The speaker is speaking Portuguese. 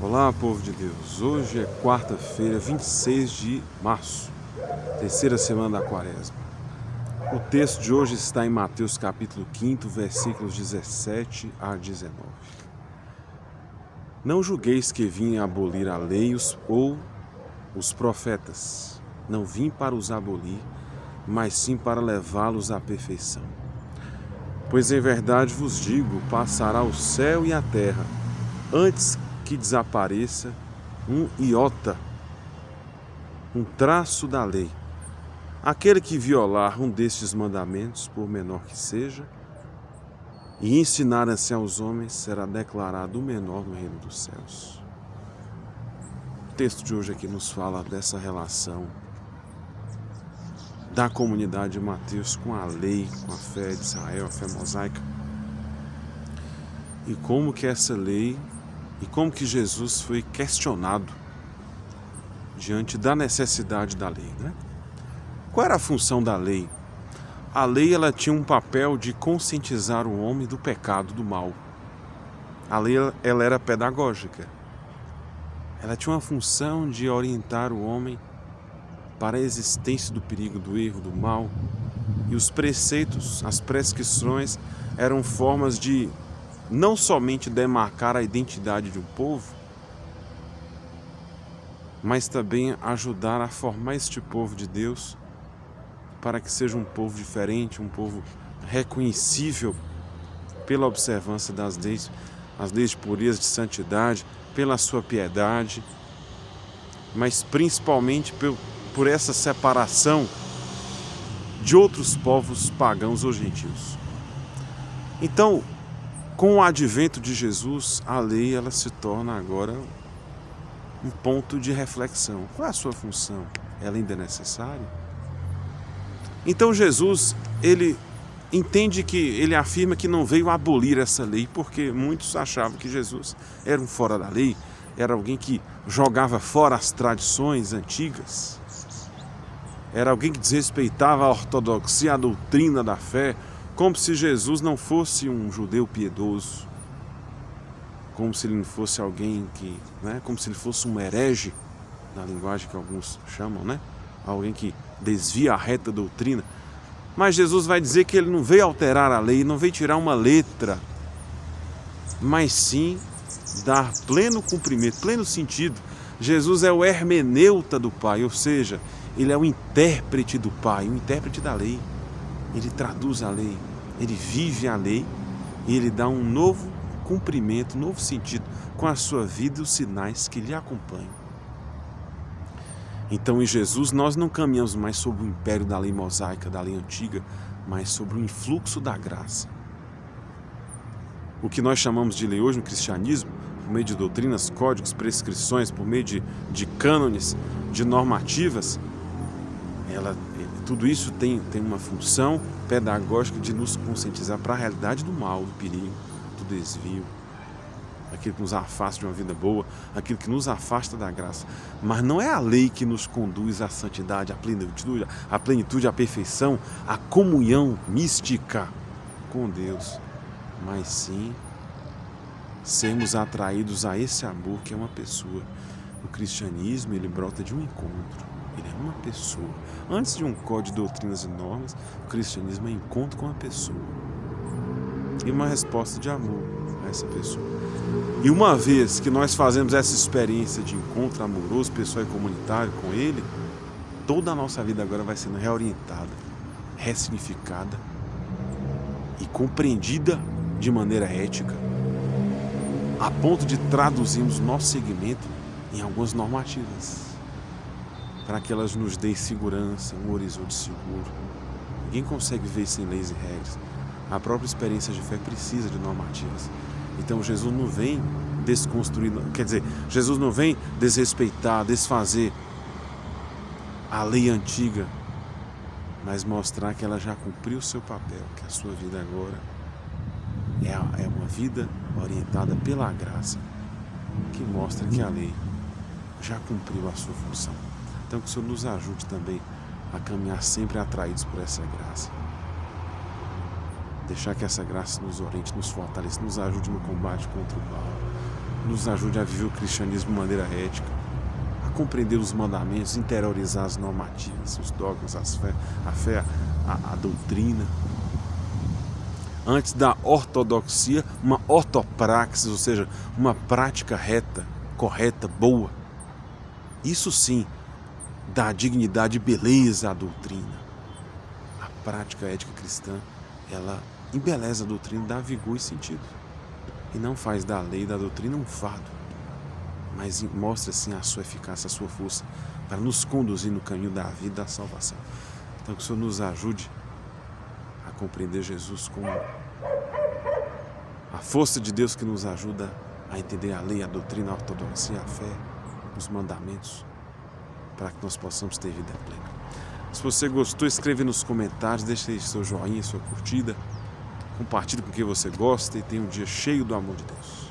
Olá, povo de Deus. Hoje é quarta-feira, 26 de março, terceira semana da Quaresma. O texto de hoje está em Mateus capítulo 5, versículos 17 a 19. Não julgueis que vim abolir a lei ou os profetas. Não vim para os abolir, mas sim para levá-los à perfeição. Pois em verdade vos digo, passará o céu e a terra, antes que desapareça um iota, um traço da lei. Aquele que violar um destes mandamentos, por menor que seja, e ensinar assim aos homens, será declarado o menor no reino dos céus. O texto de hoje aqui nos fala dessa relação da comunidade de Mateus com a lei, com a fé de Israel, a fé mosaica. E como que essa lei, e como que Jesus foi questionado diante da necessidade da lei, né? Qual era a função da lei? A lei ela tinha um papel de conscientizar o homem do pecado, do mal. A lei ela era pedagógica. Ela tinha uma função de orientar o homem para a existência do perigo, do erro, do mal. E os preceitos, as prescrições, eram formas de não somente demarcar a identidade de um povo, mas também ajudar a formar este povo de Deus para que seja um povo diferente, um povo reconhecível pela observância das leis, as leis de pureza, de santidade, pela sua piedade, mas principalmente por essa separação de outros povos pagãos ou gentios. Então, com o advento de Jesus, a lei ela se torna agora um ponto de reflexão. Qual é a sua função? Ela ainda é necessária? Então Jesus, ele entende que, ele afirma que não veio abolir essa lei, porque muitos achavam que Jesus era um fora da lei, era alguém que jogava fora as tradições antigas, era alguém que desrespeitava a ortodoxia, a doutrina da fé, como se Jesus não fosse um judeu piedoso, como se ele não fosse alguém que, né, como se ele fosse um herege, na linguagem que alguns chamam, né? Alguém que desvia a reta doutrina. Mas Jesus vai dizer que ele não veio alterar a lei, não veio tirar uma letra, mas sim dar pleno cumprimento, pleno sentido. Jesus é o hermeneuta do Pai, ou seja, ele é o intérprete do Pai, o intérprete da lei. Ele traduz a lei, ele vive a lei e ele dá um novo cumprimento, um novo sentido com a sua vida e os sinais que lhe acompanham. Então, em Jesus, nós não caminhamos mais sob o império da lei mosaica, da lei antiga, mas sobre o influxo da graça. O que nós chamamos de lei hoje no cristianismo, por meio de doutrinas, códigos, prescrições, por meio de cânones, de normativas, tudo isso tem uma função pedagógica de nos conscientizar para a realidade do mal, do perigo, do desvio, aquilo que nos afasta de uma vida boa, aquilo que nos afasta da graça. Mas não é a lei que nos conduz à santidade, à plenitude, à perfeição, à comunhão mística com Deus, mas sim sermos atraídos a esse amor que é uma pessoa. O cristianismo, ele brota de um encontro, ele é uma pessoa. Antes de um código de doutrinas e normas, o cristianismo é encontro com uma pessoa e uma resposta de amor a essa pessoa. E uma vez que nós fazemos essa experiência de encontro amoroso, pessoal e comunitário com Ele, toda a nossa vida agora vai sendo reorientada, ressignificada e compreendida de maneira ética, a ponto de traduzirmos nosso segmento em algumas normativas, para que elas nos deem segurança, um horizonte seguro. Ninguém consegue viver sem leis e regras. A própria experiência de fé precisa de normativas. Então Jesus não vem desconstruir, quer dizer, Jesus não vem desrespeitar, desfazer a lei antiga, mas mostrar que ela já cumpriu o seu papel, que a sua vida agora é uma vida orientada pela graça, que mostra que a lei já cumpriu a sua função. Então que o Senhor nos ajude também a caminhar sempre atraídos por essa graça. Deixar que essa graça nos oriente, nos fortaleça, nos ajude no combate contra o mal, nos ajude a viver o cristianismo de maneira ética, a compreender os mandamentos, interiorizar as normativas, os dogmas, a fé, a doutrina. Antes da ortodoxia, uma ortopraxis, ou seja, uma prática reta, correta, boa. Isso sim dá dignidade e beleza à doutrina. A prática ética cristã, ela embeleza a doutrina, dá vigor e sentido. E não faz da lei e da doutrina um fardo, mas mostra sim a sua eficácia, a sua força, para nos conduzir no caminho da vida e da salvação. Então que o Senhor nos ajude a compreender Jesus como a força de Deus que nos ajuda a entender a lei, a doutrina, a ortodoxia, a fé, os mandamentos, para que nós possamos ter vida plena. Se você gostou, escreva nos comentários, deixe aí seu joinha, sua curtida, compartilhe com quem você gosta e tenha um dia cheio do amor de Deus.